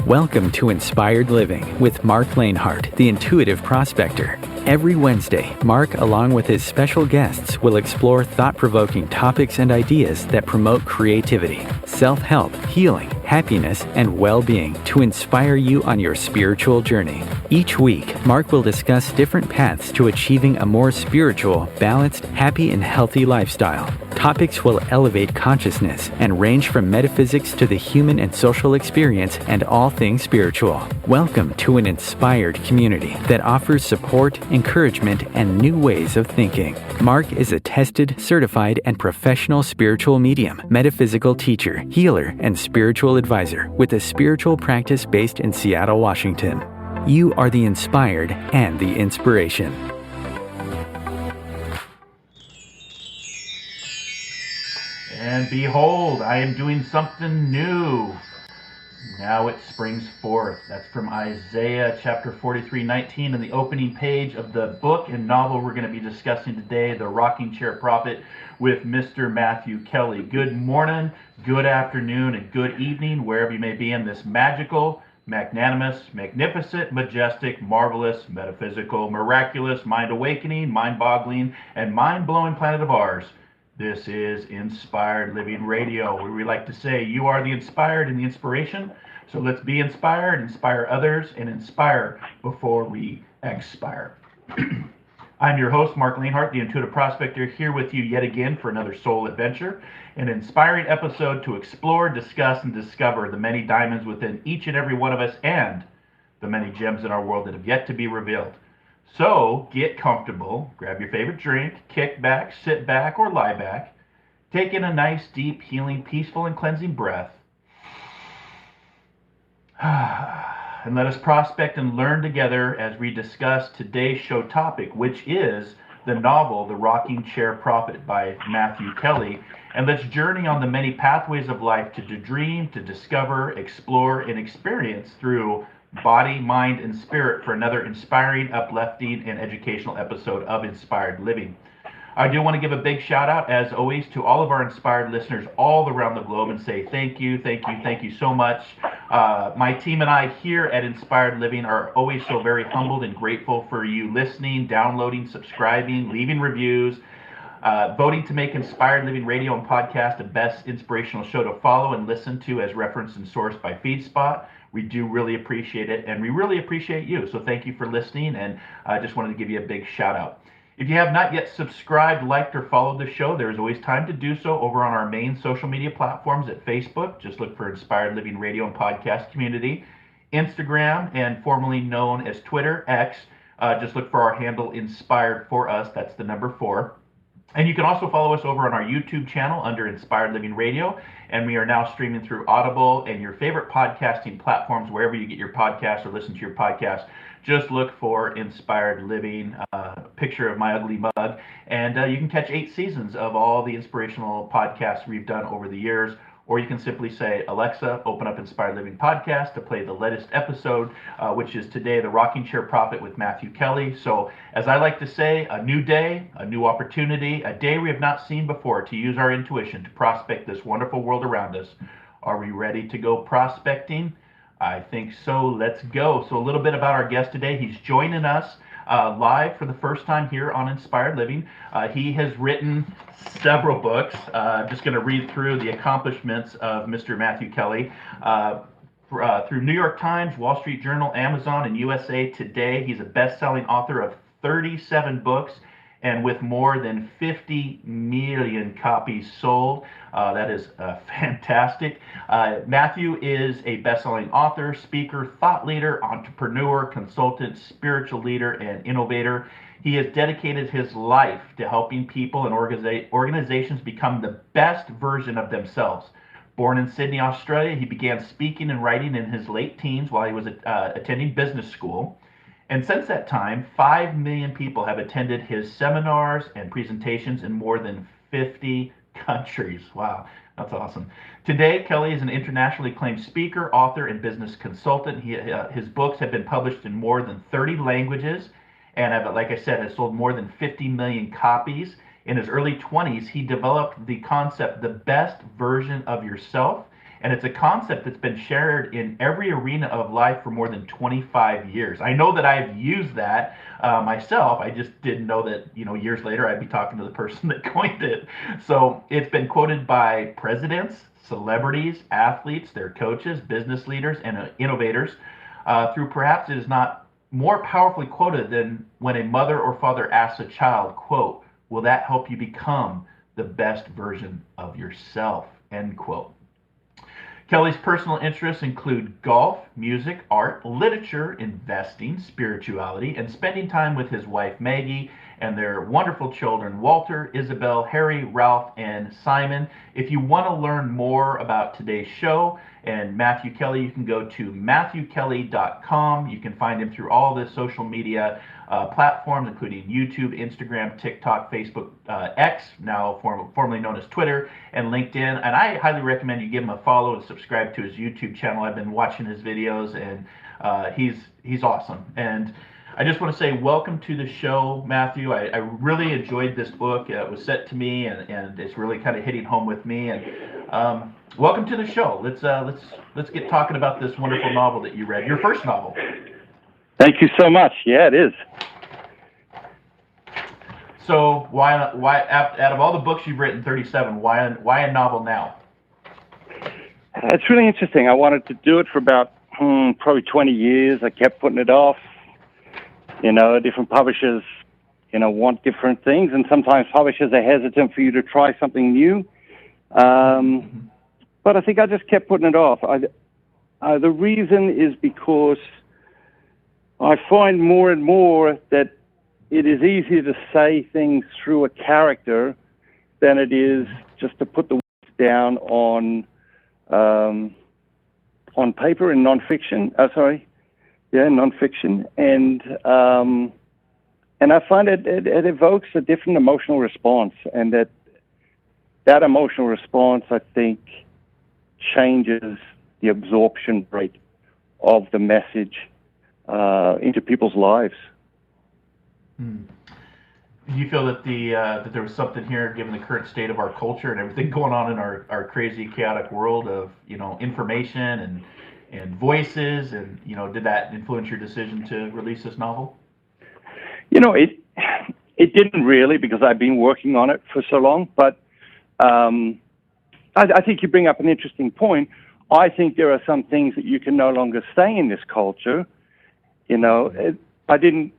Welcome to Inspired Living with Marc Lainhart, the Intuitive Prospector. Every Wednesday, Marc, along with his special guests, will explore thought-provoking topics and ideas that promote creativity, self-help, healing, happiness, and well-being to inspire you on your spiritual journey. Each week, Marc will discuss different paths to achieving a more spiritual, balanced, happy, and healthy lifestyle. Topics will elevate consciousness and range from metaphysics to the human and social experience and all things spiritual. Welcome to an inspired community that offers support, encouragement, and new ways of thinking. Marc is a tested, certified, and professional spiritual medium, metaphysical teacher, healer, and spiritual advisor with a spiritual practice based in Seattle, Washington. You are the inspired and the inspiration. And behold, I am doing something new. Now it springs forth. That's from Isaiah chapter 43:19 in the opening page of the book and novel we're going to be discussing today, The Rocking Chair Prophet, with Mr. Matthew Kelly. Good morning, good afternoon, and good evening, wherever you may be in this magical, magnanimous, magnificent, majestic, marvelous, metaphysical, miraculous, mind-awakening, mind-boggling, and mind-blowing planet of ours. This is Inspired Living Radio, where we like to say you are the inspired and the inspiration. So let's be inspired, inspire others, and inspire before we expire. I'm your host, Marc Lainhart, the Intuitive Prospector, here with you yet again for another soul adventure, an inspiring episode to explore, discuss, and discover the many diamonds within each and every one of us and the many gems in our world that have yet to be revealed. So get comfortable, grab your favorite drink, kick back, sit back, or lie back. Take in a nice, deep, healing, peaceful, and cleansing breath. And let us prospect and learn together as we discuss today's show topic, which is the novel, The Rocking Chair Prophet by Matthew Kelly. And let's journey on the many pathways of life to dream, to discover, explore, and experience through body, mind, and spirit for another inspiring, uplifting, and educational episode of Inspired Living. I do want to give a big shout out, as always, to all of our inspired listeners all around the globe and say thank you so much. My team and I here at Inspired Living are always so very humbled and grateful for you listening, downloading, subscribing, leaving reviews, voting to make Inspired Living Radio and Podcast the best inspirational show to follow and listen to as referenced and sourced by FeedSpot. We do really appreciate it, and we really appreciate you. So thank you for listening, and I just wanted to give you a big shout out. If you have not yet subscribed, liked, or followed the show, there is always time to do so over on our main social media platforms at Facebook. Just look for Inspired Living Radio and Podcast Community. Instagram, and formerly known as Twitter, X, just look for our handle Inspired for Us. That's the number 4. And you can also follow us over on our YouTube channel under Inspired Living Radio. And we are now streaming through Audible and your favorite podcasting platforms, wherever you get your podcasts or listen to your podcast. Just look for Inspired Living, picture of my ugly mug. And you can catch 8 seasons of all the inspirational podcasts we've done over the years. Or you can simply say, Alexa, open up Inspired Living Podcast to play the latest episode, which is today, The Rocking Chair Prophet with Matthew Kelly. So, as I like to say, a new day, a new opportunity, a day we have not seen before to use our intuition to prospect this wonderful world around us. Are we ready to go prospecting? I think so. Let's go. So a little bit about our guest today. He's joining us live for the first time here on Inspired Living. He has written several books. I'm just going to read through the accomplishments of Mr. Matthew Kelly. Through New York Times, Wall Street Journal, Amazon, and USA Today. He's a best-selling author of 37 books and with more than 50 million copies sold. That is fantastic. Matthew is a best-selling author, speaker, thought leader, entrepreneur, consultant, spiritual leader, and innovator. He has dedicated his life to helping people and organizations become the best version of themselves. Born in Sydney, Australia, he began speaking and writing in his late teens while he was attending business school. And since that time, 5 million people have attended his seminars and presentations in more than 50 countries. Wow, that's awesome. Today, Kelly is an internationally acclaimed speaker, author, and business consultant. His books have been published in more than 30 languages and, like I said, has sold more than 50 million copies. In his early 20s, he developed the concept, the best version of yourself, And it's a concept that's been shared in every arena of life for more than 25 years. I know that I've used that myself. I just didn't know that, years later I'd be talking to the person that coined it. So it's been quoted by presidents, celebrities, athletes, their coaches, business leaders, and innovators through perhaps it is not more powerfully quoted than when a mother or father asks a child, quote, will that help you become the best version of yourself, end quote. Kelly's personal interests include golf, music, art, literature, investing, spirituality, and spending time with his wife Maggie and their wonderful children Walter, Isabel, Harry, Ralph, and Simon. If you want to learn more about today's show and Matthew Kelly, you can go to matthewkelly.com. You can find him through all the social media platforms, including YouTube, Instagram, TikTok, Facebook, X, now formerly known as Twitter, and LinkedIn. And I highly recommend you give him a follow and subscribe to his YouTube channel. I've been watching his videos, and he's awesome. And I just want to say welcome to the show, Matthew. I really enjoyed this book. It was sent to me, and it's really kind of hitting home with me. And welcome to the show. Let's get talking about this wonderful novel that you read, your first novel. Thank you so much. Yeah, it is. So why out of all the books you've written, 37, why a novel now? It's really interesting. I wanted to do it for about probably 20 years. I kept putting it off. Different publishers, want different things, and sometimes publishers are hesitant for you to try something new. But I think I just kept putting it off. The reason is because I find more and more that it is easier to say things through a character than it is just to put the words down on paper in nonfiction. Nonfiction, and I find it evokes a different emotional response, and that emotional response, I think, changes the absorption rate of the message into people's lives. Do you feel that that there was something here, given the current state of our culture and everything going on in our crazy, chaotic world of information and voices, and did that influence your decision to release this novel? It didn't really, because I've been working on it for so long. But I think you bring up an interesting point. I think there are some things that you can no longer say in this culture. I didn't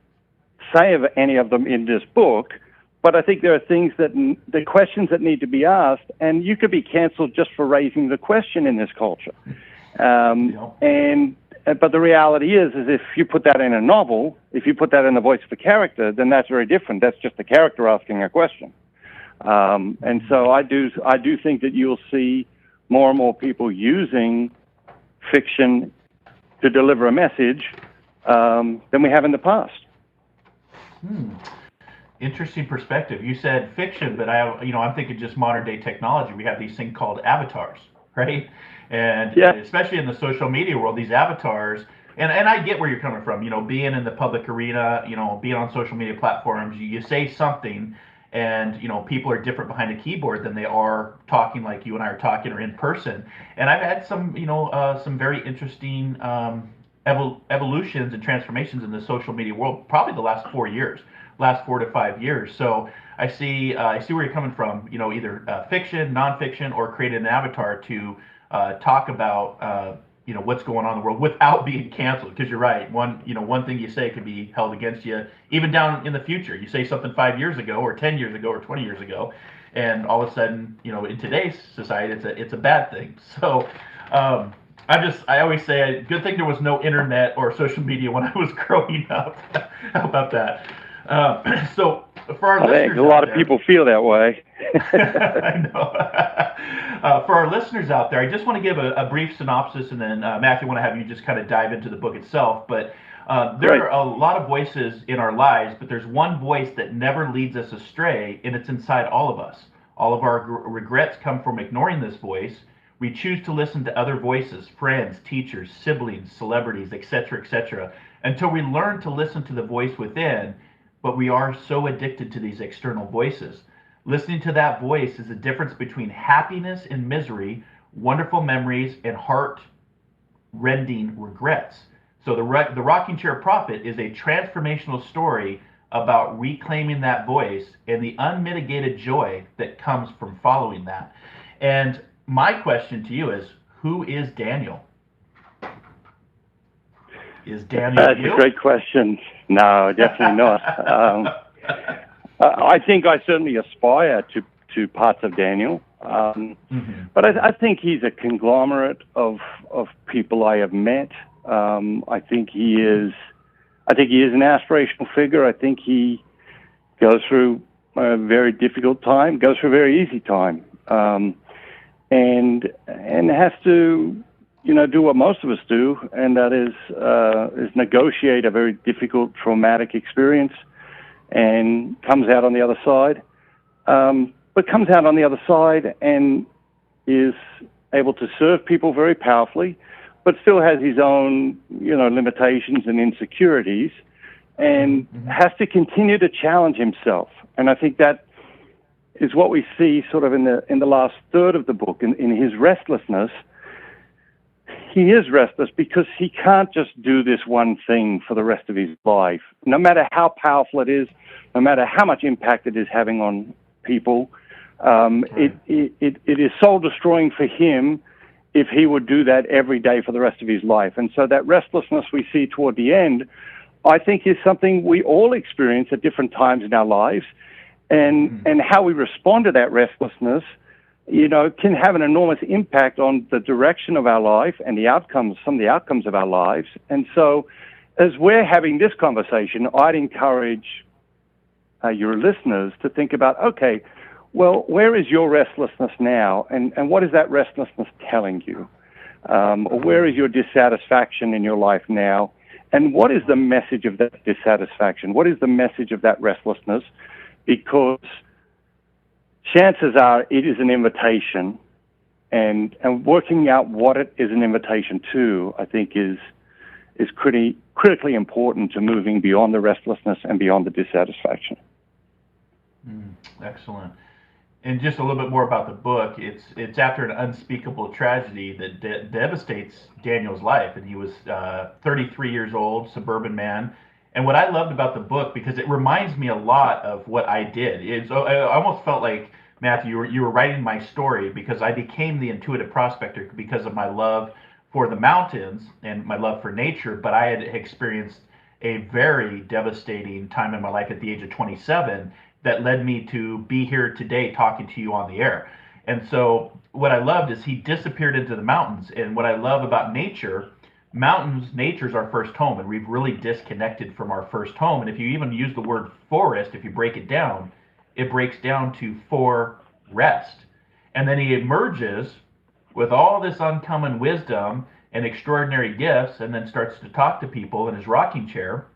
say of any of them in this book, but I think there are things the questions that need to be asked, and you could be canceled just for raising the question in this culture. But the reality is if you put that in a novel, if you put that in the voice of a character, then that's very different. That's just a character asking a question. And so I do think that you'll see more and more people using fiction to deliver a message than we have in the past. Interesting perspective. You said fiction, but I'm thinking just modern day technology. We have these things called avatars, right? And especially in the social media world, these avatars, and I get where you're coming from, being in the public arena, being on social media platforms, you say something, and people are different behind a keyboard than they are talking like you and I are talking, or in person. And I've had some very interesting evolutions and transformations in the social media world, probably the last 4 to 5 years. So I see where you're coming from, either fiction, nonfiction, or create an avatar to talk about what's going on in the world without being canceled. Because you're right, one thing you say could be held against you even down in the future. You say something 5 years ago, or 10 years ago, or 20 years ago, and all of a sudden, in today's society, it's a bad thing. So I always say, good thing there was no internet or social media when I was growing up. How about that? So for our listeners, I think a lot of people feel that way. I know. For our listeners out there, I just want to give a brief synopsis, and then Matthew, I want to have you just kind of dive into the book itself. But there are a lot of voices in our lives, but there's one voice that never leads us astray, and it's inside all of us. All of our regrets come from ignoring this voice. We choose to listen to other voices, friends, teachers, siblings, celebrities, etc., until we learn to listen to the voice within. But we are so addicted to these external voices. Listening to that voice is the difference between happiness and misery, wonderful memories, and heart-rending regrets. So the Rocking Chair Prophet is a transformational story about reclaiming that voice and the unmitigated joy that comes from following that. And my question to you is, who is Daniel? Is Daniel That's you? a great question. No, definitely not. I think I certainly aspire to parts of Daniel, but I think he's a conglomerate of people I have met. I think he is an aspirational figure. I think he goes through a very difficult time, goes through a very easy time, and has to, do what most of us do, and that is negotiate a very difficult, traumatic experience, and comes out on the other side. But comes out on the other side and is able to serve people very powerfully, but still has his own, limitations and insecurities, and has to continue to challenge himself. And I think that is what we see sort of in the last third of the book, in his restlessness. He is restless because he can't just do this one thing for the rest of his life. No matter how powerful it is, no matter how much impact it is having on people, it is soul destroying for him if he would do that every day for the rest of his life. And so that restlessness we see toward the end, I think, is something we all experience at different times in our lives. And how we respond to that restlessness, can have an enormous impact on the direction of our life and some of the outcomes of our lives. And so as we're having this conversation, I'd encourage your listeners to think about, okay, well, where is your restlessness now? And what is that restlessness telling you? Or where is your dissatisfaction in your life now? And what is the message of that dissatisfaction? What is the message of that restlessness? Because chances are it is an invitation, and working out what it is an invitation to, I think, is critically important to moving beyond the restlessness and beyond the dissatisfaction. Excellent. And just a little bit more about the book. It's after an unspeakable tragedy that devastates Daniel's life, and he was 33 years old, suburban man. And what I loved about the book, because it reminds me a lot of what I did, I almost felt like, Matthew, you were writing my story, because I became the Intuitive Prospector because of my love for the mountains and my love for nature. But I had experienced a very devastating time in my life at the age of 27 that led me to be here today talking to you on the air. And so what I loved is he disappeared into the mountains. And what I love about nature, nature's our first home, and we've really disconnected from our first home. And if you even use the word forest, if you break it down, it breaks down to for rest. And then he emerges with all this uncommon wisdom and extraordinary gifts, and then starts to talk to people in his rocking chair,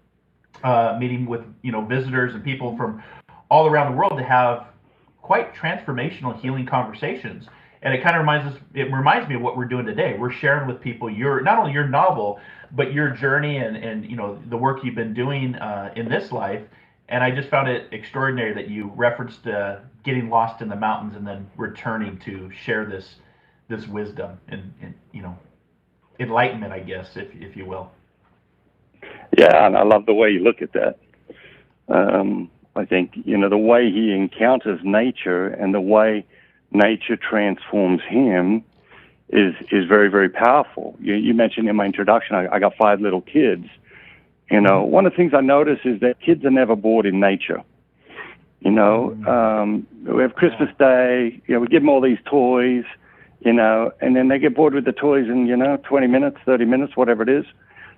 meeting with visitors and people from all around the world to have quite transformational healing conversations. And it kind of reminds me of what we're doing today. We're sharing with people not only your novel, but your journey and the work you've been doing in this life. And I just found it extraordinary that you referenced getting lost in the mountains and then returning to share this wisdom and enlightenment, I guess, if you will. Yeah, and I love the way you look at that. I think the way he encounters nature and the way nature transforms him is very, very powerful. You mentioned in my introduction, I got 5 little kids. One of the things I notice is that kids are never bored in nature. We have Christmas Day, we give them all these toys, and then they get bored with the toys in, 20 minutes, 30 minutes, whatever it is.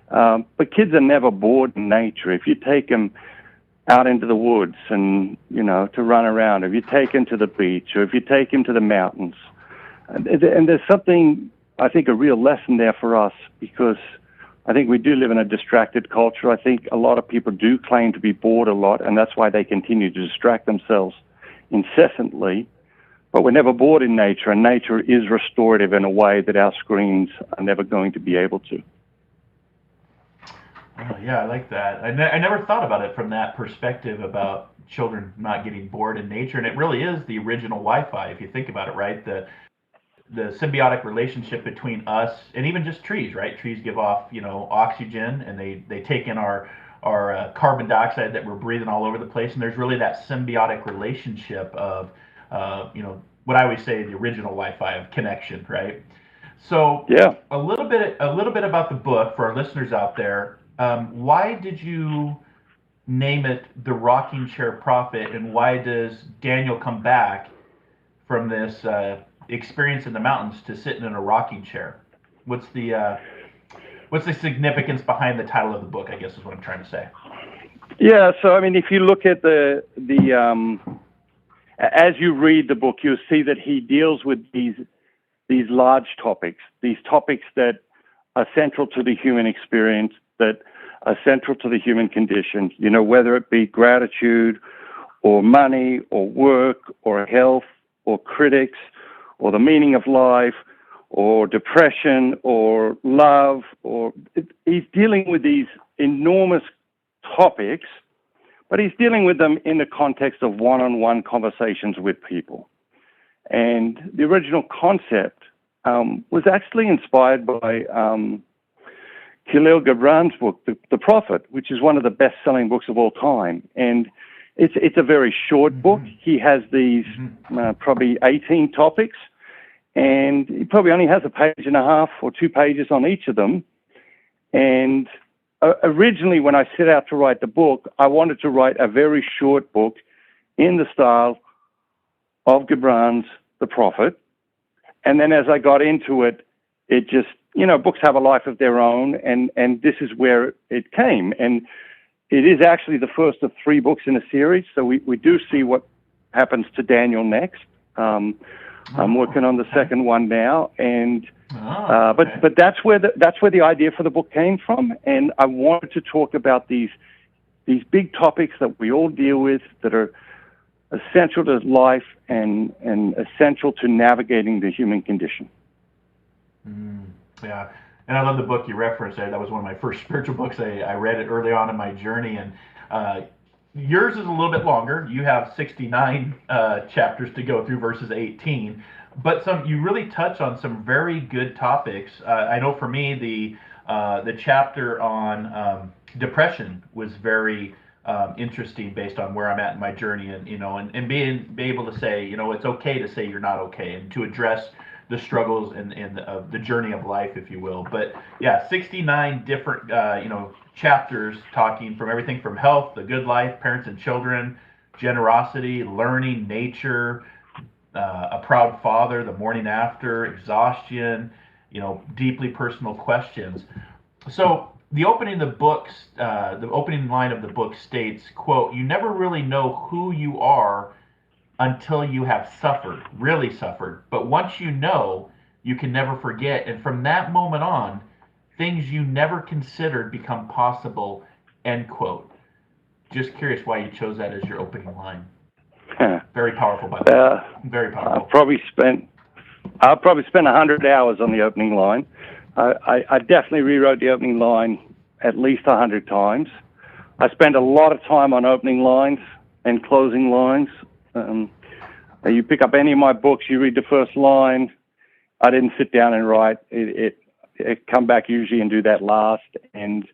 But kids are never bored in nature. If you take them out into the woods and, to run around, if you take them to the beach, or if you take them to the mountains, and there's something, I think, a real lesson there for us, because I think we do live in a distracted culture. I think a lot of people do claim to be bored a lot, and that's why they continue to distract themselves incessantly. But we're never bored in nature, and nature is restorative in a way that our screens are never going to be able to. Oh, yeah, I like that. I never thought about it from that perspective about children not getting bored in nature, and it really is the original Wi-Fi, if you think about it, right? the symbiotic relationship between us and even just trees, right? Trees give off, oxygen, and they take in our carbon dioxide that we're breathing all over the place. And there's really that symbiotic relationship of, what I always say, the original Wi-Fi of connection, right? So Yeah. a little bit about the book for our listeners out there. Why did you name it The Rocking Chair Prophet, and why does Daniel come back from this experience in the mountains to sitting in a rocking chair? What's the significance behind the title of the book, I guess is what I'm trying to say. Yeah, so I mean, if you look at the as you read the book, you'll see that he deals with these large topics, these topics that are central to the human experience, that are central to the human condition, whether it be gratitude or money or work or health or critics or the meaning of life or depression or love, he's dealing with these enormous topics, but he's dealing with them in the context of one-on-one conversations with people. And the original concept was actually inspired by Khalil Gibran's book, The Prophet, which is one of the best-selling books of all time. And it's a very short book. He has these probably 18 topics, and he probably only has a page and a half or 2 pages on each of them. And originally, when I set out to write the book, I wanted to write a very short book in the style of Gibran's The Prophet. And then as I got into it, it just, books have a life of their own, and this is where it came. And it is actually the first of 3 books in a series, so we do see what happens to Daniel next. I'm working on the second one now, and but that's where the idea for the book came from, and I wanted to talk about these big topics that we all deal with that are essential to life and essential to navigating the human condition. Yeah, and I love the book you referenced there. That was one of my first spiritual books. I read it early on in my journey, and yours is a little bit longer. You have 69 chapters to go through versus 18, but you really touch on some very good topics. I know for me, the chapter on depression was very interesting based on where I'm at in my journey, and be able to say, it's okay to say you're not okay, and to address the struggles and the journey of life, if you will. But yeah, 69 different chapters talking from everything from health, the good life, parents and children, generosity, learning, nature, a proud father, the morning after, exhaustion, deeply personal questions. So the opening line of the book states, quote, "You never really know who you are until you have really suffered. But once you know, you can never forget. And from that moment on, things you never considered become possible," end quote. Just curious why you chose that as your opening line. Very powerful, by the way. Very powerful. I'll probably spend 100 hours on the opening line. I definitely rewrote the opening line at least 100 times. I spend a lot of time on opening lines and closing lines. You pick up any of my books, you read the first line. I didn't sit down and write it. Come back usually and do that last, and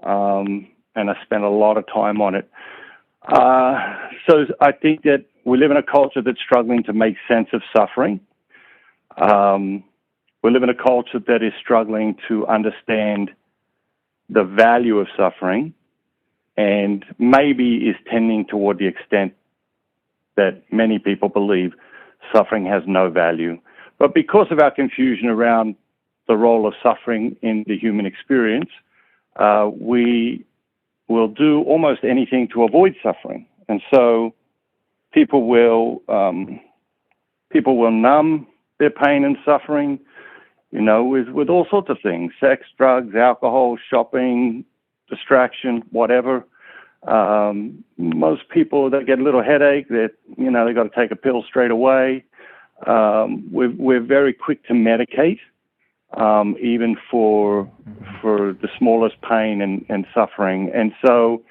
I spend a lot of time on it. So I think that we live in a culture that's struggling to make sense of suffering. We live in a culture that is struggling to understand the value of suffering, and maybe is tending toward the extent that many people believe suffering has no value. But because of our confusion around the role of suffering in the human experience, we will do almost anything to avoid suffering. And so people will numb their pain and suffering, with all sorts of things: sex, drugs, alcohol, shopping, distraction, whatever. Most people that get a little headache, that they got to take a pill straight away. We're very quick to medicate, even for the smallest pain and suffering. And so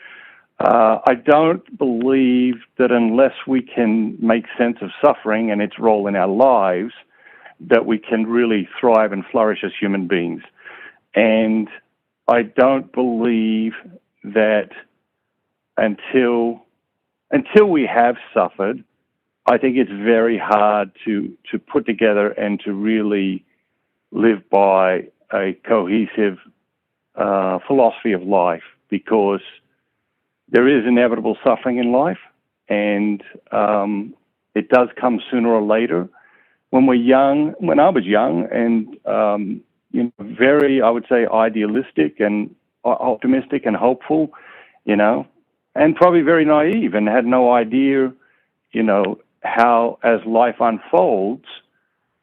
I don't believe that unless we can make sense of suffering and its role in our lives, that we can really thrive and flourish as human beings. And I don't believe that until we have suffered, I think it's very hard to put together and to really live by a cohesive philosophy of life, because there is inevitable suffering in life, and it does come sooner or later. When we're young, when I was young and very, I would say, idealistic and optimistic and hopeful, and probably very naive and had no idea, how as life unfolds,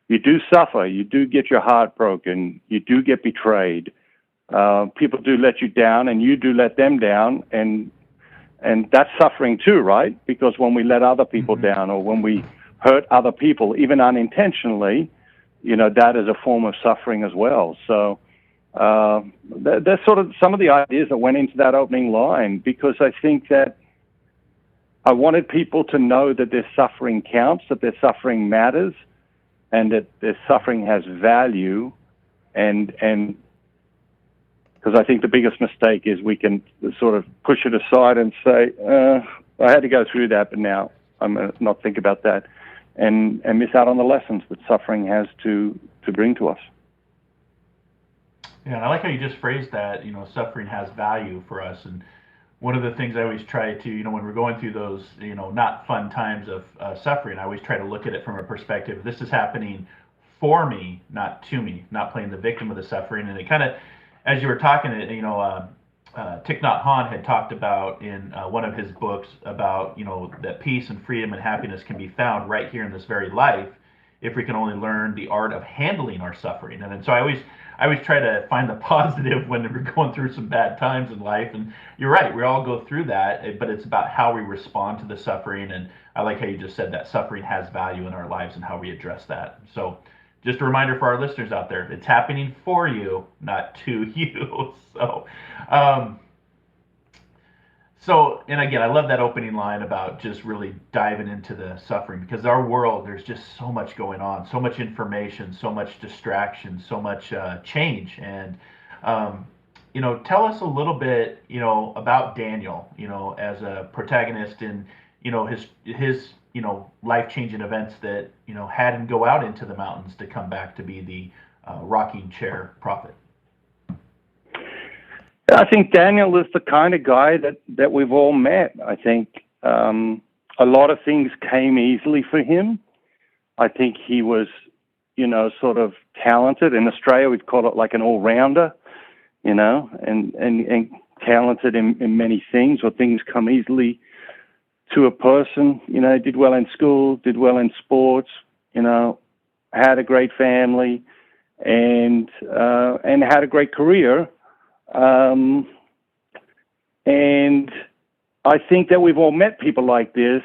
you do suffer, you do get your heart broken, you do get betrayed. People do let you down, and you do let them down, and that's suffering too, right? Because when we let other people down, or when we hurt other people, even unintentionally, that is a form of suffering as well. So that's sort of some of the ideas that went into that opening line, because I think that I wanted people to know that their suffering counts, that their suffering matters, and that their suffering has value, and because I think the biggest mistake is we can sort of push it aside and say, I had to go through that, but now I'm going to not think about that, and miss out on the lessons that suffering has to bring to us. Yeah, and I like how you just phrased that, suffering has value for us. And one of the things I always try to, when we're going through those, not fun times of suffering, I always try to look at it from a perspective, this is happening for me, not to me, not playing the victim of the suffering. And it kind of, as you were talking, Thich Nhat Hanh had talked about in one of his books about, that peace and freedom and happiness can be found right here in this very life if we can only learn the art of handling our suffering. And so I always try to find the positive when we're going through some bad times in life. And you're right, we all go through that, but it's about how we respond to the suffering. And I like how you just said that suffering has value in our lives and how we address that. So just a reminder for our listeners out there, it's happening for you, not to you. So, and again, I love that opening line about just really diving into the suffering, because our world, there's just so much going on, so much information, so much distraction, so much change. And, tell us a little bit, about Daniel, as a protagonist in, his life-changing events that, had him go out into the mountains to come back to be the rocking chair prophet. I think Daniel is the kind of guy that we've all met. I think a lot of things came easily for him. I think he was, sort of talented. In Australia, we'd call it like an all-rounder, and talented in many things, or things come easily to a person. Did well in school, did well in sports, had a great family, and had a great career. And I think that we've all met people like this.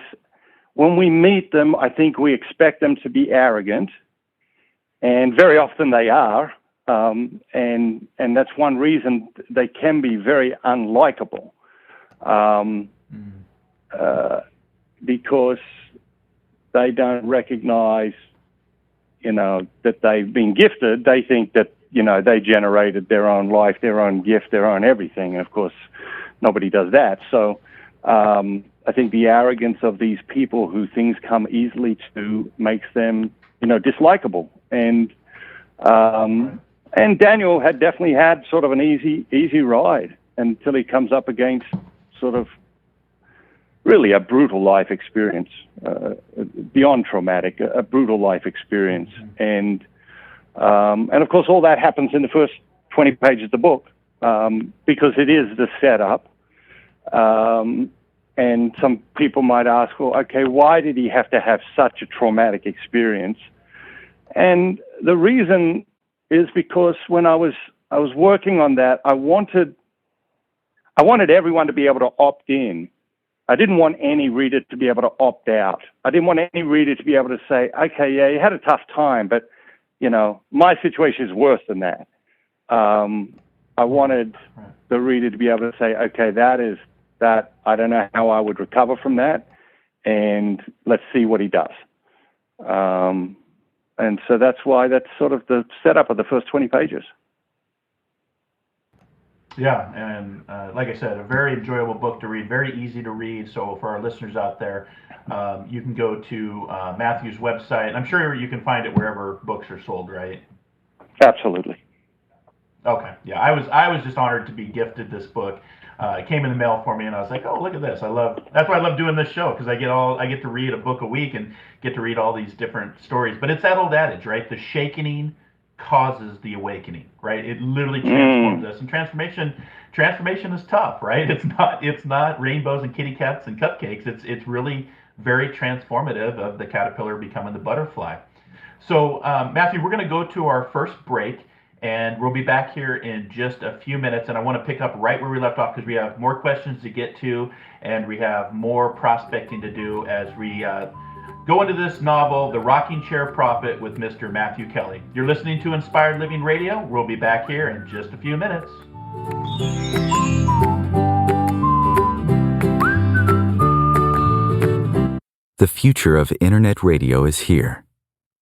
When we meet them, I think we expect them to be arrogant, and very often they are. And that's one reason they can be very unlikable. Because they don't recognize, that they've been gifted. They think that, they generated their own life, their own gift, their own everything. And of course, nobody does that. So I think the arrogance of these people who things come easily to makes them, dislikable. And Daniel had definitely had sort of an easy ride until he comes up against sort of really a brutal life experience, beyond traumatic, a brutal life experience. And of course, all that happens in the first 20 pages of the book, because it is the setup. And some people might ask, well, okay, why did he have to have such a traumatic experience? And the reason is because when I was working on that, I wanted everyone to be able to opt in. I didn't want any reader to be able to opt out. I didn't want any reader to be able to say, okay, yeah, you had a tough time, but, my situation is worse than that. I wanted the reader to be able to say, okay, that I don't know how I would recover from that, and let's see what he does. And so that's why that's sort of the setup of the first 20 pages. Yeah, and like I said, a very enjoyable book to read, very easy to read. So for our listeners out there, you can go to Matthew's website. I'm sure you can find it wherever books are sold, right? Absolutely. Okay, yeah, I was just honored to be gifted this book. It came in the mail for me, and I was like, oh, look at this. That's why I love doing this show, because I get to read a book a week and get to read all these different stories. But it's that old adage, right? The shakening causes the awakening, right? It literally transforms us. And transformation is tough, right? It's not rainbows and kitty cats and cupcakes. It's really very transformative of the caterpillar becoming the butterfly. So, Matthew, we're going to go to our first break, and we'll be back here in just a few minutes. And I want to pick up right where we left off, because we have more questions to get to, and we have more prospecting to do as we go into this novel, The Rocking Chair Prophet, with Mr. Matthew Kelly. You're listening to Inspired Living Radio. We'll be back here in just a few minutes. The future of internet radio is here.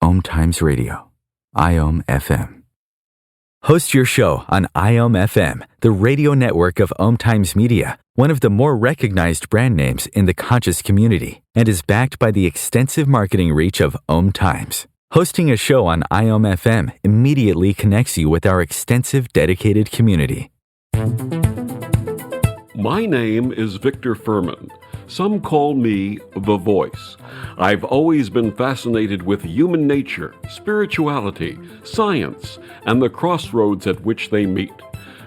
Om Times Radio, IOM FM. Host your show on IOM FM, the radio network of Om Times Media, one of the more recognized brand names in the conscious community, and is backed by the extensive marketing reach of Om Times. Hosting a show on IOM FM immediately connects you with our extensive dedicated community. My name is Victor Furman. Some call me The Voice. I've always been fascinated with human nature, spirituality, science, and the crossroads at which they meet.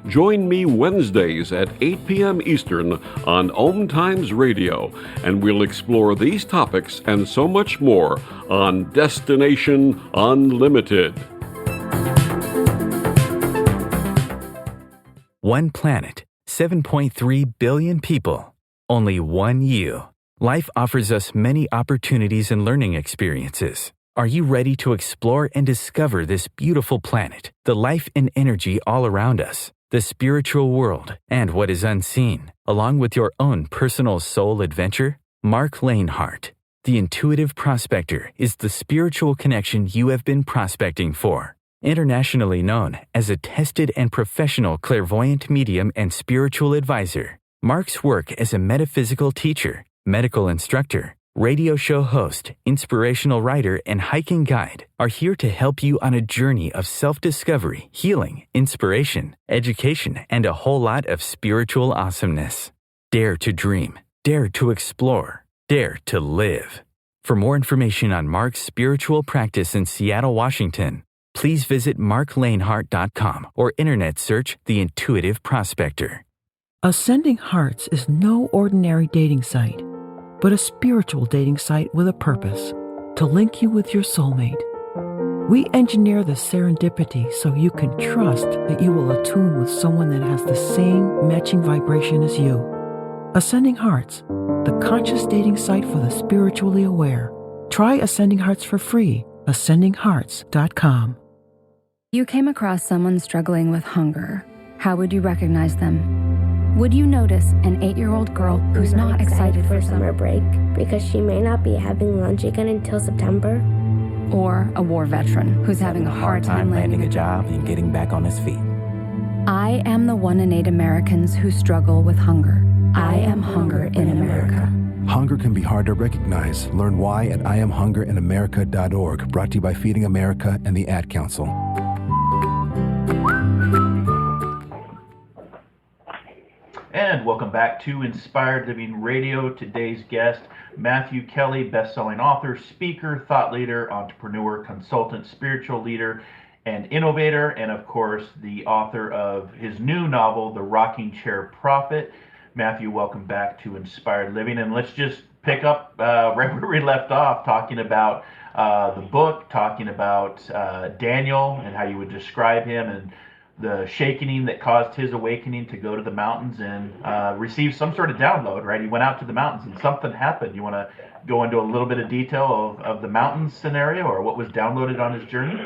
Join me Wednesdays at 8 p.m. Eastern on Om Times Radio, and we'll explore these topics and so much more on Destination Unlimited. One planet, 7.3 billion people. Only one you. Life offers us many opportunities and learning experiences. Are you ready to explore and discover this beautiful planet, the life and energy all around us, the spiritual world, and what is unseen, along with your own personal soul adventure? Marc Lainhart, the Intuitive Prospector, is the spiritual connection you have been prospecting for. Internationally known as a tested and professional clairvoyant medium and spiritual advisor, Marc's work as a metaphysical teacher, medical instructor, radio show host, inspirational writer, and hiking guide are here to help you on a journey of self-discovery, healing, inspiration, education, and a whole lot of spiritual awesomeness. Dare to dream. Dare to explore. Dare to live. For more information on Marc's spiritual practice in Seattle, Washington, please visit marclainhart.com or internet search The Intuitive Prospector. Ascending Hearts is no ordinary dating site, but a spiritual dating site with a purpose, to link you with your soulmate. We engineer the serendipity so you can trust that you will attune with someone that has the same matching vibration as you. Ascending Hearts, the conscious dating site for the spiritually aware. Try Ascending Hearts for free, ascendinghearts.com. You came across someone struggling with hunger. How would you recognize them? Would you notice an 8-year-old girl who's not excited for summer break because she may not be having lunch again until September? Or a war veteran who's having a hard time landing a job and getting back on his feet? I am the 1 in 8 Americans who struggle with hunger. I am hunger in America. Hunger can be hard to recognize. Learn why at IamHungerInAmerica.org, brought to you by Feeding America and the Ad Council. And welcome back to Inspired Living Radio. Today's guest, Matthew Kelly, best-selling author, speaker, thought leader, entrepreneur, consultant, spiritual leader, and innovator, and of course, the author of his new novel, The Rocking Chair Prophet. Matthew, welcome back to Inspired Living. And let's just pick up right where we left off, talking about the book, talking about Daniel and how you would describe him, and the shakening that caused his awakening to go to the mountains and receive some sort of download, right? He went out to the mountains and something happened. You want to go into a little bit of detail of the mountains scenario, or what was downloaded on his journey?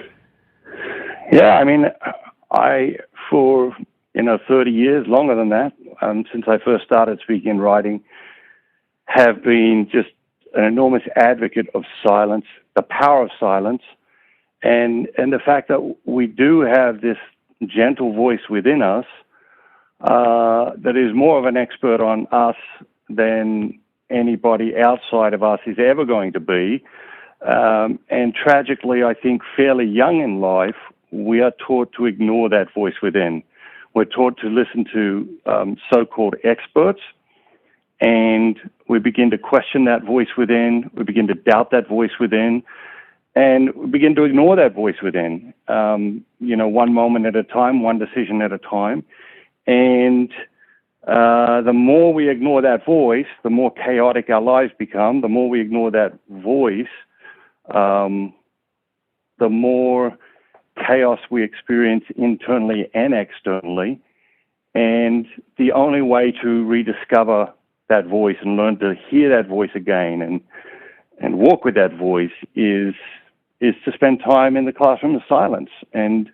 Yeah, I mean, for 30 years, longer than that, since I first started speaking and writing, have been just an enormous advocate of silence, the power of silence, And the fact that we do have this gentle voice within us that is more of an expert on us than anybody outside of us is ever going to be. And tragically, I think fairly young in life, we are taught to ignore that voice within. We're taught to listen to so-called experts, and we begin to question that voice within. We begin to doubt that voice within, and we begin to ignore that voice within. One moment at a time, one decision at a time. And the more we ignore that voice, the more chaotic our lives become. The more we ignore that voice, the more chaos we experience internally and externally. And the only way to rediscover that voice and learn to hear that voice again and walk with that voice is to spend time in the classroom of silence. And,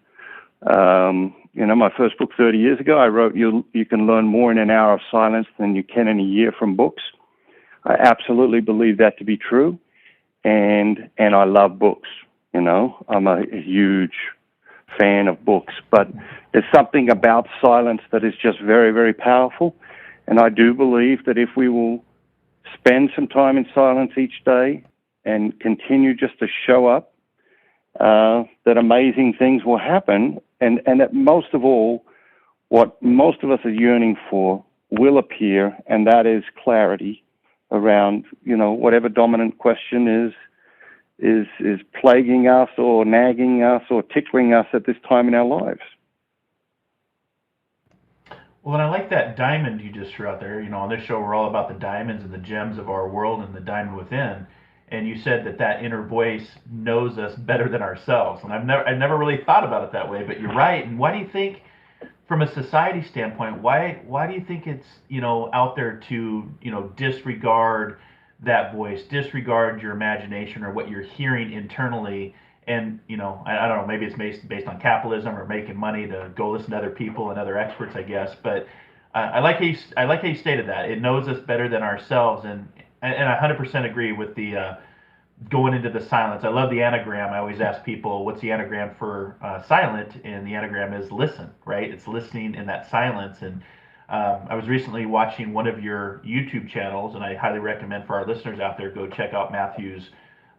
my first book 30 years ago, I wrote, you can learn more in an hour of silence than you can in a year from books. I absolutely believe that to be true. And I love books. I'm a huge fan of books, but there's something about silence that is just very, very powerful. And I do believe that if we will spend some time in silence each day and continue just to show up, that amazing things will happen. And that most of all, what most of us are yearning for will appear, and that is clarity around, whatever dominant question is plaguing us or nagging us or tickling us at this time in our lives. Well, and I like that diamond you just threw out there. On this show, we're all about the diamonds and the gems of our world and the diamond within. And you said that inner voice knows us better than ourselves. And I've never really thought about it that way, but you're right. And why do you think, from a society standpoint, why do you think it's, out there to, disregard that voice, disregard your imagination or what you're hearing internally? And, I don't know, maybe it's based on capitalism or making money to go listen to other people and other experts, I guess. But I like how you stated that. It knows us better than ourselves. And I 100% agree with the going into the silence. I love the anagram. I always ask people, what's the anagram for silent? And the anagram is listen, right? It's listening in that silence. And I was recently watching one of your YouTube channels, and I highly recommend for our listeners out there, go check out Matthew's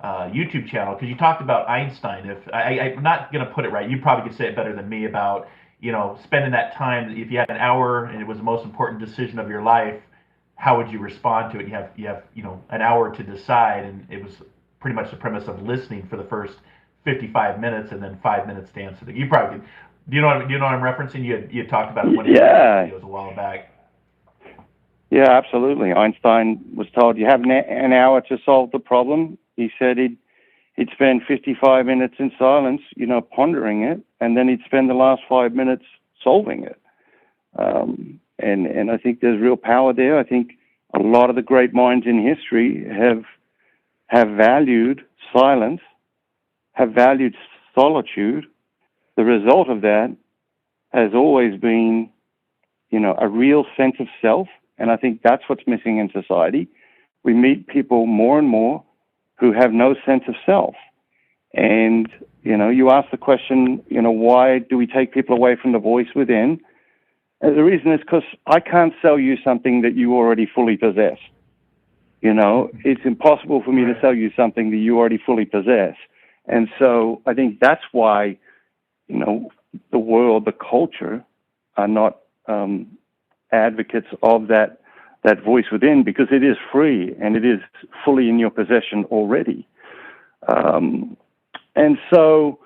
YouTube channel, because you talked about Einstein. If I'm not going to put it right, you probably could say it better than me about, spending that time. If you had an hour and it was the most important decision of your life, how would you respond to it? You have an hour to decide, and it was pretty much the premise of listening for the first 55 minutes and then 5 minutes to answer. You probably do you know what I'm referencing? You had talked about it one of your videos a while back. Yeah, absolutely. Einstein was told you have an hour to solve the problem. He said he'd spend 55 minutes in silence, pondering it, and then he'd spend the last 5 minutes solving it. And I think there's real power there. I think a lot of the great minds in history have valued silence, have valued solitude. The result of that has always been, a real sense of self. And I think that's what's missing in society. We meet people more and more who have no sense of self. And, you ask the question, why do we take people away from the voice within? And the reason is because I can't sell you something that you already fully possess. It's impossible for me to sell you something that you already fully possess. And so I think that's why, the world, the culture are not advocates of that voice within, because it is free and it is fully in your possession already. And so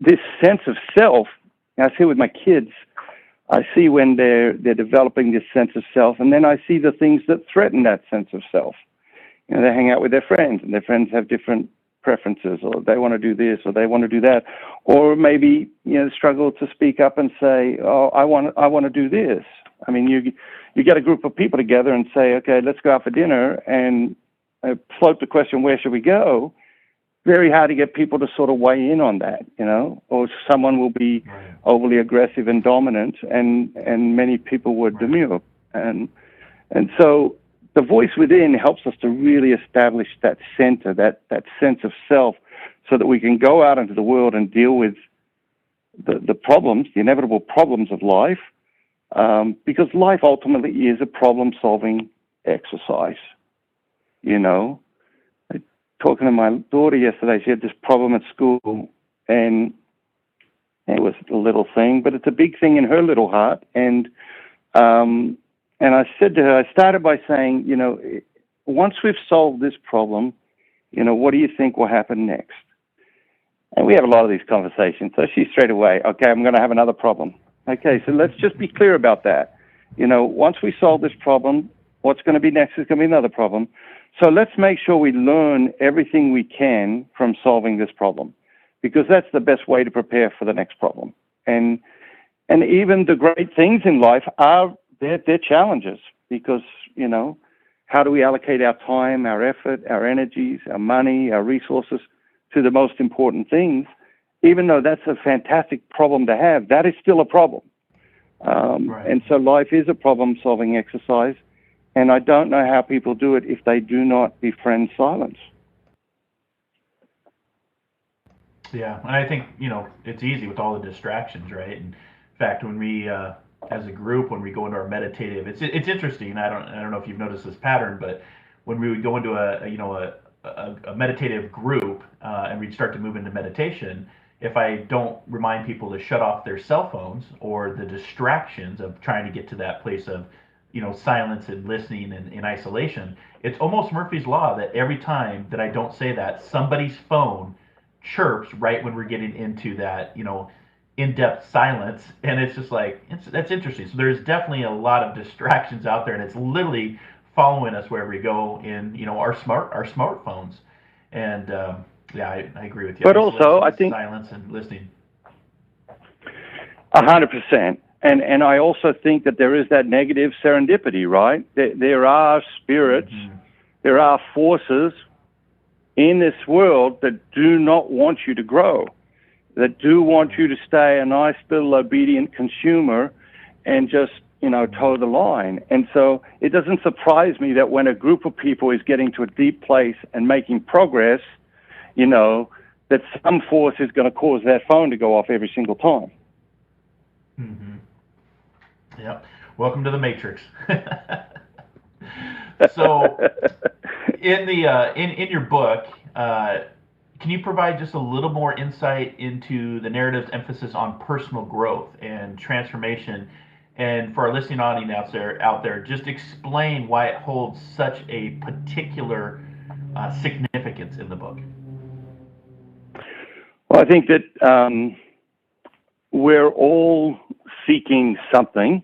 this sense of self, I see with my kids, I see when they're developing this sense of self, and then I see the things that threaten that sense of self. They hang out with their friends, and their friends have different preferences, or they want to do this, or they want to do that, or maybe struggle to speak up and say, "Oh, I want to do this." I mean, you get a group of people together and say, "Okay, let's go out for dinner," and float the question, "Where should we go?" Very hard to get people to sort of weigh in on that, or someone will be overly aggressive and dominant, and many people would demur. And so the voice within helps us to really establish that center, that sense of self, so that we can go out into the world and deal with the problems, the inevitable problems of life, because life ultimately is a problem-solving exercise. You know, talking to my daughter yesterday, she had this problem at school, and it was a little thing, but it's a big thing in her little heart. And I said to her, I started by saying, you know, once we've solved this problem, you know, what do you think will happen next? And we have a lot of these conversations. So she straight away, okay, I'm going to have another problem. Okay, so let's just be clear about that. You know, once we solve this problem, what's going to be next is going to be another problem. So let's make sure we learn everything we can from solving this problem, because that's the best way to prepare for the next problem. And even the great things in life are they're challenges, because, you know, how do we allocate our time, our effort, our energies, our money, our resources to the most important things? Even though that's a fantastic problem to have, that is still a problem. Right. And so life is a problem-solving exercise, and I don't know how people do it if they do not befriend silence. Yeah, and I think, you know, it's easy with all the distractions, right? And in fact, when we, as a group, when we go into our meditative, it's interesting. I don't know if you've noticed this pattern, but when we would go into a meditative group and we'd start to move into meditation, if I don't remind people to shut off their cell phones or the distractions of trying to get to that place of, you know, silence and listening and in isolation, it's almost Murphy's Law that every time that I don't say that, somebody's phone chirps right when we're getting into that, you know, in-depth silence. And it's just like, that's interesting. So there's definitely a lot of distractions out there, and it's literally following us wherever we go in, you know, our smartphones. And yeah, I agree with you. But also, I think silence and listening. 100%. And I also think that there is that negative serendipity, right? There are spirits, there are forces in this world that do not want you to grow, that do want you to stay a nice little obedient consumer and just, you know, toe the line. And so it doesn't surprise me that when a group of people is getting to a deep place and making progress, you know, that some force is going to cause that phone to go off every single time. Mm-hmm. Yep. Welcome to the Matrix. So, in the in your book, can you provide just a little more insight into the narrative's emphasis on personal growth and transformation? And for our listening audience out there, just explain why it holds such a particular significance in the book. Well, I think that we're all seeking something,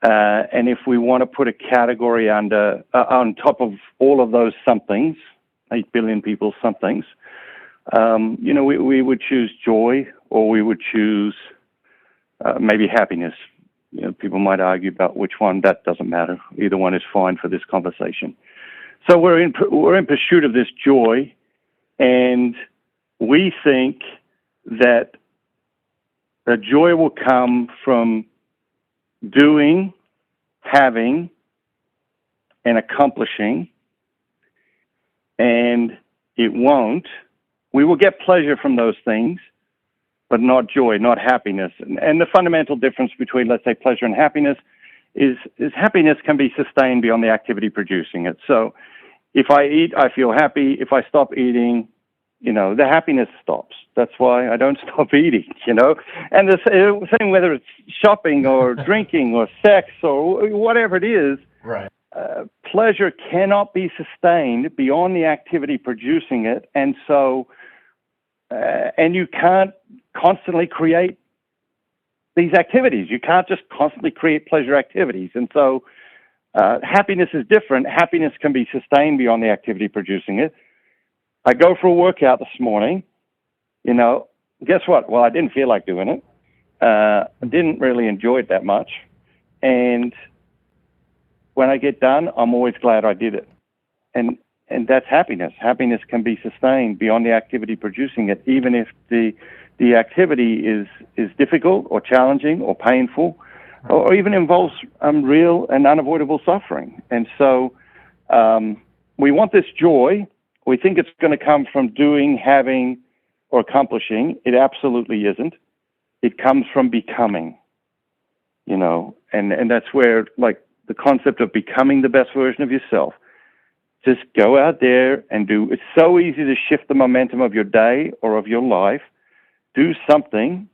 and if we want to put a category under on top of all of those somethings, 8 billion people somethings, you know, we would choose joy, or we would choose maybe happiness. You know, people might argue about which one. That doesn't matter. Either one is fine for this conversation. So we're in pursuit of this joy, and we think that the joy will come from doing, having, and accomplishing, and it won't. We will get pleasure from those things, but not joy, not happiness. And the fundamental difference between, let's say, pleasure and happiness is happiness can be sustained beyond the activity producing it. So if I eat, I feel happy. If I stop eating, you know, the happiness stops. That's why I don't stop eating, you know. And the same whether it's shopping or drinking or sex or whatever it is, right. Pleasure cannot be sustained beyond the activity producing it. And so, and you can't constantly create these activities. You can't just constantly create pleasure activities. And so happiness is different. Happiness can be sustained beyond the activity producing it. I go for a workout this morning, you know, guess what? Well, I didn't feel like doing it. I didn't really enjoy it that much. And when I get done, I'm always glad I did it. And that's happiness. Happiness can be sustained beyond the activity producing it, even if the activity is difficult or challenging or painful, or even involves real and unavoidable suffering. And so we want this joy, We think it's going to come from doing, having, or accomplishing. It absolutely isn't. It comes from becoming, and that's where, like, the concept of becoming the best version of yourself. Just go out there and do. It's so easy to shift the momentum of your day or of your life. Do something.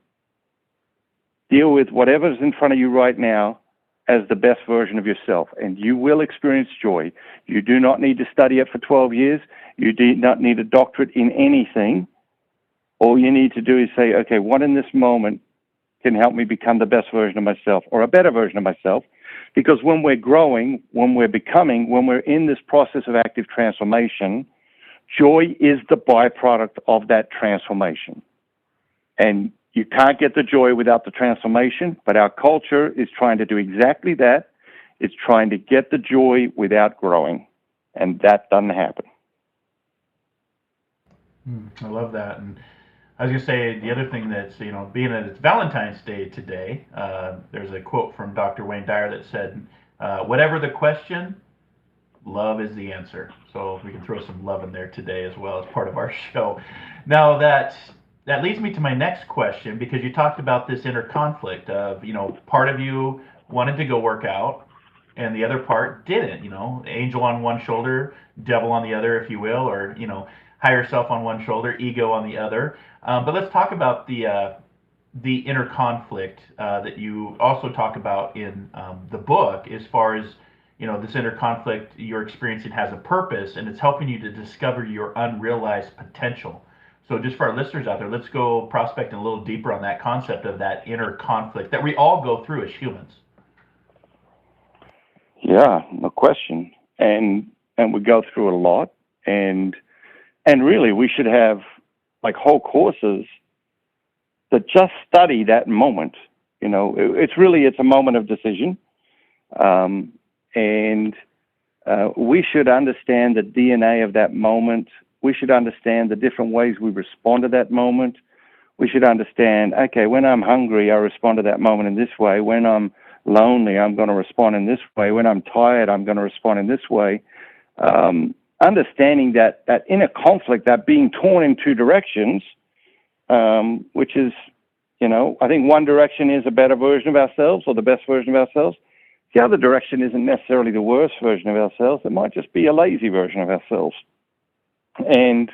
Deal with whatever's in front of you right now as the best version of yourself, and you will experience joy. You do not need to study it for 12 years. You do not need a doctorate in anything. All you need to do is say, okay, what in this moment can help me become the best version of myself or a better version of myself? Because when we're growing, when we're becoming, when we're in this process of active transformation, joy is the byproduct of that transformation. And you can't get the joy without the transformation, but our culture is trying to do exactly that. It's trying to get the joy without growing, and that doesn't happen. I love that. And I was going to say the other thing that's, being that it's Valentine's Day today, there's a quote from Dr. Wayne Dyer that said, whatever the question, love is the answer. So we can throw some love in there today as well as part of our show. Now that leads me to my next question, because you talked about this inner conflict of, part of you wanted to go work out and the other part didn't, angel on one shoulder, devil on the other, if you will, or, higher self on one shoulder, ego on the other. But let's talk about the inner conflict that you also talk about in the book, as far as, this inner conflict you're experiencing has a purpose, and it's helping you to discover your unrealized potential. So just for our listeners out there, let's go prospecting a little deeper on that concept of that inner conflict that we all go through as humans. Yeah, no question. And we go through a lot. And really, we should have like whole courses that just study that moment. It's a moment of decision. And we should understand the DNA of that moment. We should understand the different ways we respond to that moment. We should understand, okay, when I'm hungry, I respond to that moment in this way. When I'm lonely, I'm going to respond in this way. When I'm tired, I'm going to respond in this way. Understanding that inner conflict, that being torn in two directions, which is, I think one direction is a better version of ourselves or the best version of ourselves. The other direction isn't necessarily the worst version of ourselves. It might just be a lazy version of ourselves. And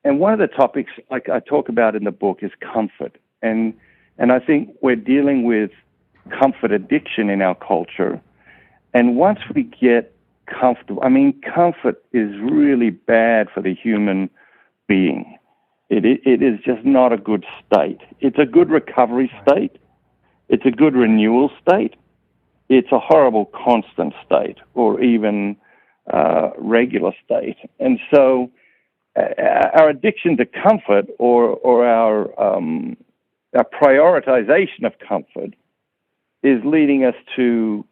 one of the topics like I talk about in the book is comfort. And I think we're dealing with comfort addiction in our culture. And once we get comfortable, comfort is really bad for the human being. It is just not a good state. It's a good recovery state. It's a good renewal state. It's a horrible constant state, or even regular state. And so our addiction to comfort or our prioritization of comfort is leading us to,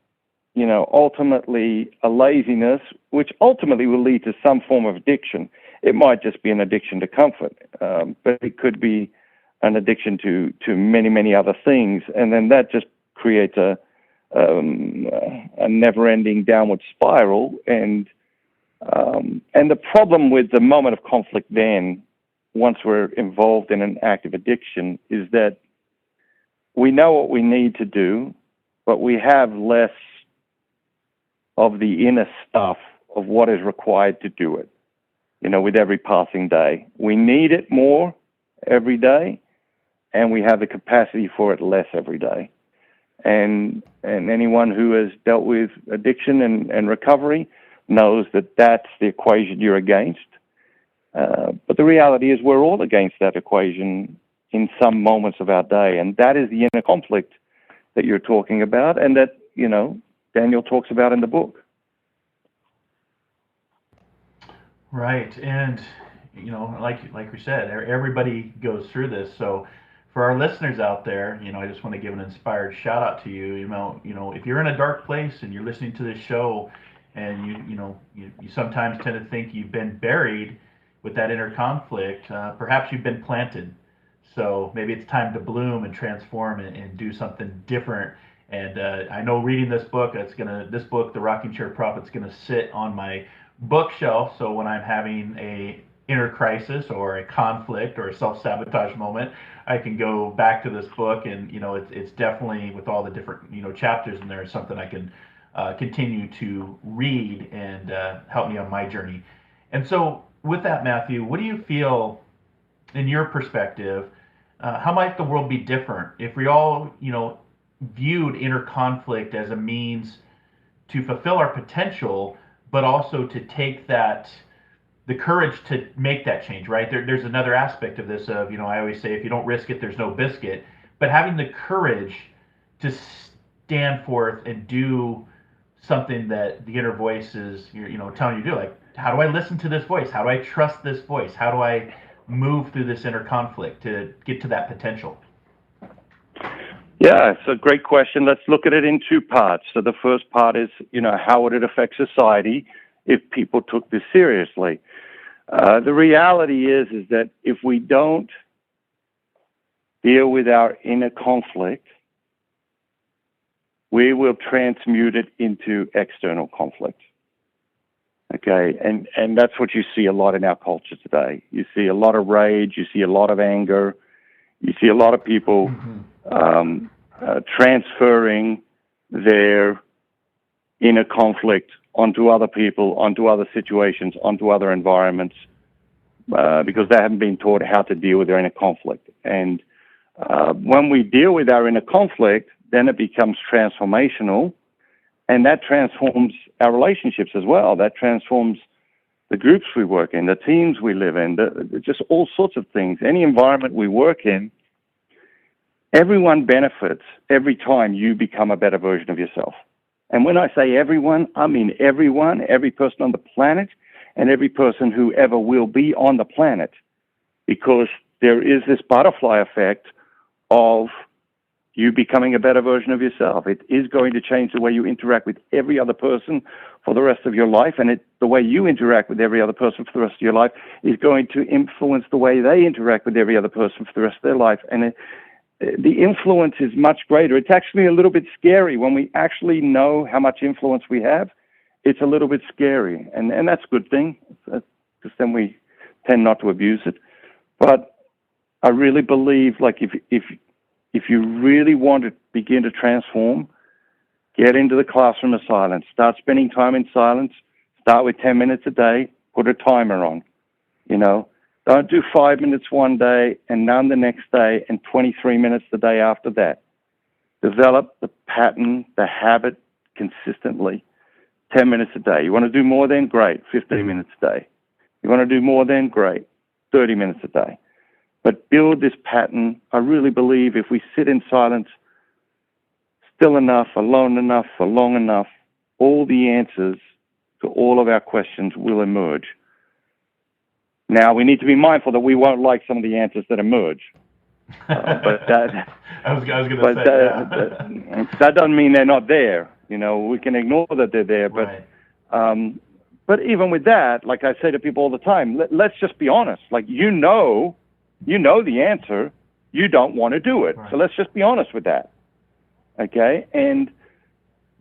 ultimately a laziness, which ultimately will lead to some form of addiction. It might just be an addiction to comfort, but it could be an addiction to many, many other things. And then that just creates a never-ending downward spiral. And the problem with the moment of conflict then, once we're involved in an active addiction, is that we know what we need to do, but we have less of the inner stuff of what is required to do it, with every passing day. We need it more every day, and we have the capacity for it less every day. And anyone who has dealt with addiction and recovery knows that that's the equation you're against. But the reality is we're all against that equation in some moments of our day, and that is the inner conflict that you're talking about and that, Daniel talks about in the book. Right. And, like we said, everybody goes through this. So for our listeners out there, I just want to give an inspired shout out to you. If you're in a dark place and you're listening to this show and you sometimes tend to think you've been buried with that inner conflict, perhaps you've been planted. So maybe it's time to bloom and transform and do something different And I know reading this book, The Rocking Chair Prophet, is gonna sit on my bookshelf. So when I'm having a inner crisis or a conflict or a self-sabotage moment, I can go back to this book, and it's definitely, with all the different chapters in there, something I can continue to read and help me on my journey. And so, with that, Matthew, what do you feel, in your perspective, how might the world be different if we all, viewed inner conflict as a means to fulfill our potential, but also to take the courage to make that change, right? There's another aspect of this of, I always say, if you don't risk it, there's no biscuit. But having the courage to stand forth and do something that the inner voice is, telling you to do. Like, how do I listen to this voice? How do I trust this voice? How do I move through this inner conflict to get to that potential? Yeah, it's a great question. Let's look at it in two parts. So the first part is, how would it affect society if people took this seriously? The reality is that if we don't deal with our inner conflict, we will transmute it into external conflict. Okay, and that's what you see a lot in our culture today. You see a lot of rage, you see a lot of anger, you see a lot of people transferring their inner conflict onto other people, onto other situations, onto other environments, because they haven't been taught how to deal with their inner conflict. And when we deal with our inner conflict, then it becomes transformational, and that transforms our relationships as well. That transforms the groups we work in, the teams we live in, just all sorts of things. Any environment we work in, everyone benefits every time you become a better version of yourself. And when I say everyone, I mean everyone, every person on the planet, and every person who ever will be on the planet, because there is this butterfly effect of you becoming a better version of yourself. It is going to change the way you interact with every other person for the rest of your life, and the way you interact with every other person for the rest of your life is going to influence the way they interact with every other person for the rest of their life. And the influence is much greater. It's actually a little bit scary when we actually know how much influence we have. It's a little bit scary, and that's a good thing, because then we tend not to abuse it. But I really believe, like, if you really want to begin to transform, get into the classroom of silence. Start spending time in silence. Start with 10 minutes a day. Put a timer on. Don't do 5 minutes one day and none the next day and 23 minutes the day after that. Develop the pattern, the habit consistently. 10 minutes a day. You want to do more than? Great. 15 minutes a day. You want to do more than? Great. 30 minutes a day. But build this pattern. I really believe if we sit in silence still enough, alone enough, for long enough, all the answers to all of our questions will emerge. Now, we need to be mindful that we won't like some of the answers that emerge. But that, I was going to say that doesn't mean they're not there. We can ignore that they're there. But right. But even with that, like I say to people all the time, let's just be honest. Like, you know the answer. You don't want to do it. Right. So let's just be honest with that. Okay? And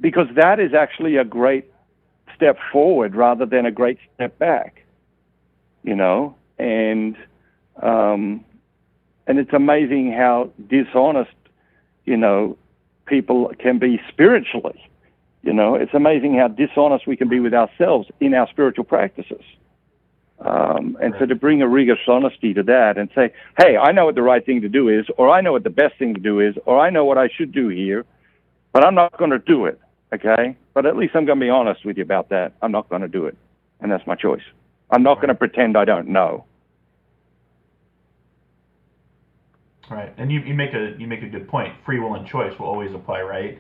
because that is actually a great step forward rather than a great step back. And it's amazing how dishonest, people can be spiritually. It's amazing how dishonest we can be with ourselves in our spiritual practices. And so to bring a rigorous honesty to that and say, hey, I know what the right thing to do is, or I know what the best thing to do is, or I know what I should do here, but I'm not going to do it, okay? But at least I'm going to be honest with you about that. I'm not going to do it, and that's my choice. I'm not going to pretend I don't know. Right, and you make a good point. Free will and choice will always apply, right?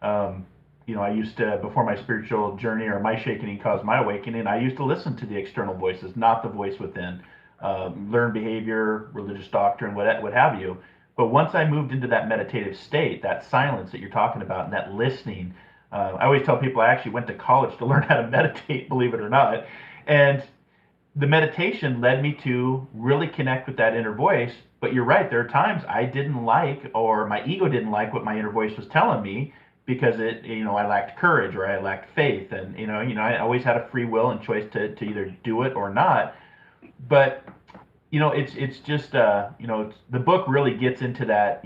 I used to, before my spiritual journey or my shaking caused my awakening, I used to listen to the external voices, not the voice within. Learn behavior, religious doctrine, what have you. But once I moved into that meditative state, that silence that you're talking about, and that listening, I always tell people I actually went to college to learn how to meditate, believe it or not. And the meditation led me to really connect with that inner voice. But you're right, there are times I didn't like, or my ego didn't like what my inner voice was telling me. because I lacked courage or I lacked faith, and I always had a free will and choice to either do it or not. But it's just the book really gets into that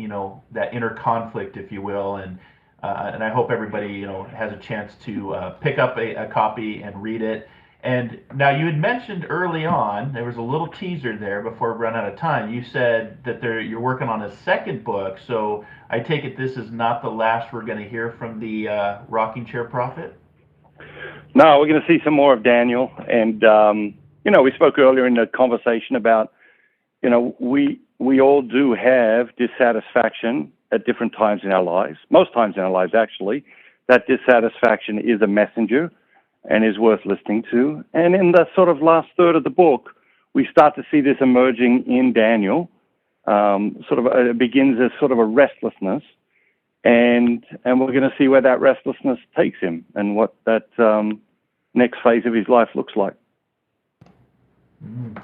that inner conflict, if you will, and I hope everybody has a chance to pick up a copy and read it. And now you had mentioned early on, there was a little teaser there before we run out of time. You said that you're working on a second book, so I take it this is not the last we're going to hear from the rocking chair prophet? No, we're going to see some more of Daniel. And, we spoke earlier in the conversation about, we all do have dissatisfaction at different times in our lives, most times in our lives, actually. That dissatisfaction is a messenger and is worth listening to. And in the sort of last third of the book, we start to see this emerging in Daniel. It begins as sort of a restlessness, and we're going to see where that restlessness takes him and what that next phase of his life looks like.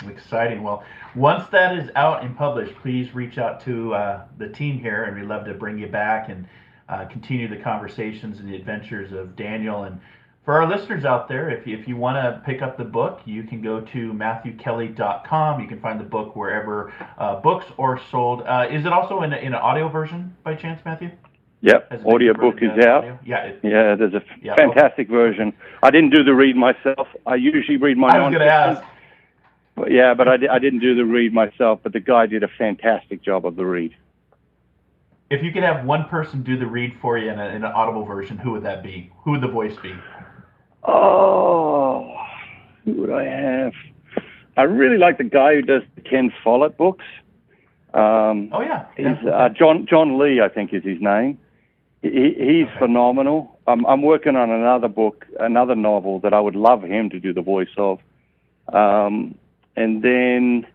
Exciting. Well, once that is out and published, please reach out to the team here, and we'd love to bring you back and continue the conversations and the adventures of Daniel. And for our listeners out there, if you want to pick up the book, you can go to MatthewKelly.com. You can find the book wherever books are sold. Is it also in an audio version by chance, Matthew? Yep, audiobook is out. Audio? Yeah. There's a fantastic version. I didn't do the read myself. I usually read my own. I was going to ask. But I didn't do the read myself, but the guy did a fantastic job of the read. If you could have one person do the read for you in an audible version, who would that be? Who would the voice be? Oh, who would I have? I really like the guy who does the Ken Follett books. He's John Lee, I think is his name. He's phenomenal. I'm working on another book, another novel that I would love him to do the voice of. And then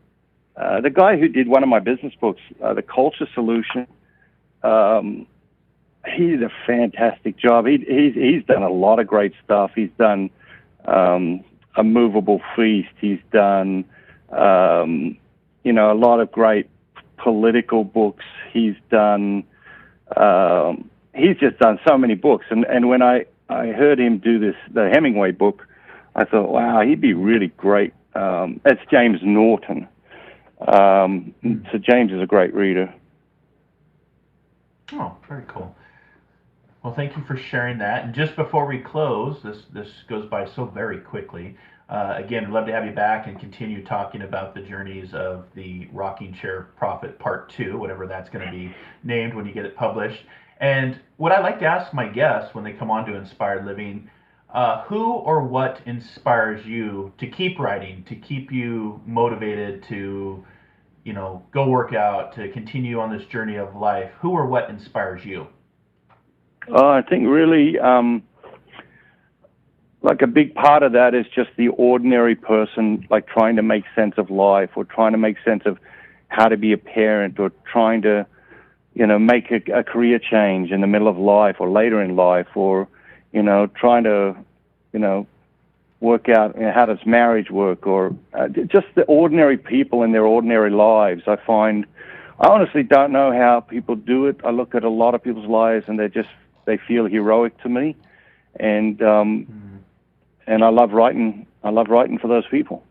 the guy who did one of my business books, The Culture Solution, he did a fantastic job. He's done a lot of great stuff. He's done A Movable Feast. He's done a lot of great political books. He's done he's just done so many books. And when I heard him do the Hemingway book, I thought, wow, he'd be really great. That's James Norton. So James is a great reader. Oh, very cool. Well, thank you for sharing that. And just before we close, this goes by so very quickly. Again, I'd love to have you back and continue talking about the journeys of the Rocking Chair Prophet Part 2, whatever that's going to be named when you get it published. And what I like to ask my guests when they come on to Inspired Living, who or what inspires you to keep writing, to keep you motivated to, go work out, to continue on this journey of life? Who or what inspires you? I think really, like a big part of that is just the ordinary person, like trying to make sense of life or trying to make sense of how to be a parent or trying to, make a career change in the middle of life or later in life or, trying to, work out how does marriage work or just the ordinary people in their ordinary lives. I honestly don't know how people do it. I look at a lot of people's lives and they feel heroic to me. And I love writing. I love writing for those people.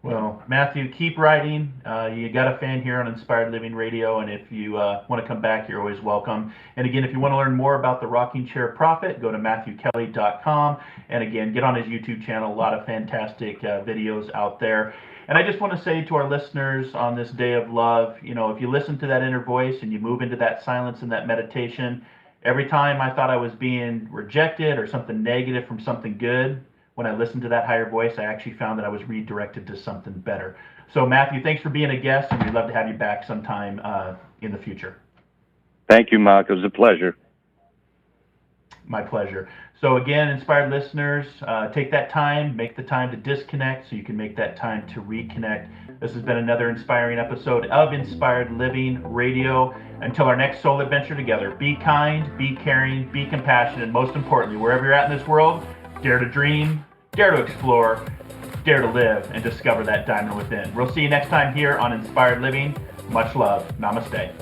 Well, Matthew, keep writing. You got a fan here on Inspired Living Radio, and if you want to come back, you're always welcome. And again, if you want to learn more about the Rocking Chair Prophet, go to MatthewKelly.com. And again, get on his YouTube channel. A lot of fantastic videos out there. And I just want to say to our listeners on this day of love, if you listen to that inner voice and you move into that silence and that meditation, every time I thought I was being rejected or something negative from something good, when I listened to that higher voice, I actually found that I was redirected to something better. So, Matthew, thanks for being a guest, and we'd love to have you back sometime in the future. Thank you, Marc. It was a pleasure. My pleasure. So, again, inspired listeners, take that time, make the time to disconnect so you can make that time to reconnect. This has been another inspiring episode of Inspired Living Radio. Until our next soul adventure together, be kind, be caring, be compassionate, and most importantly, wherever you're at in this world, dare to dream, dare to explore, dare to live, and discover that diamond within. We'll see you next time here on Inspired Living. Much love. Namaste.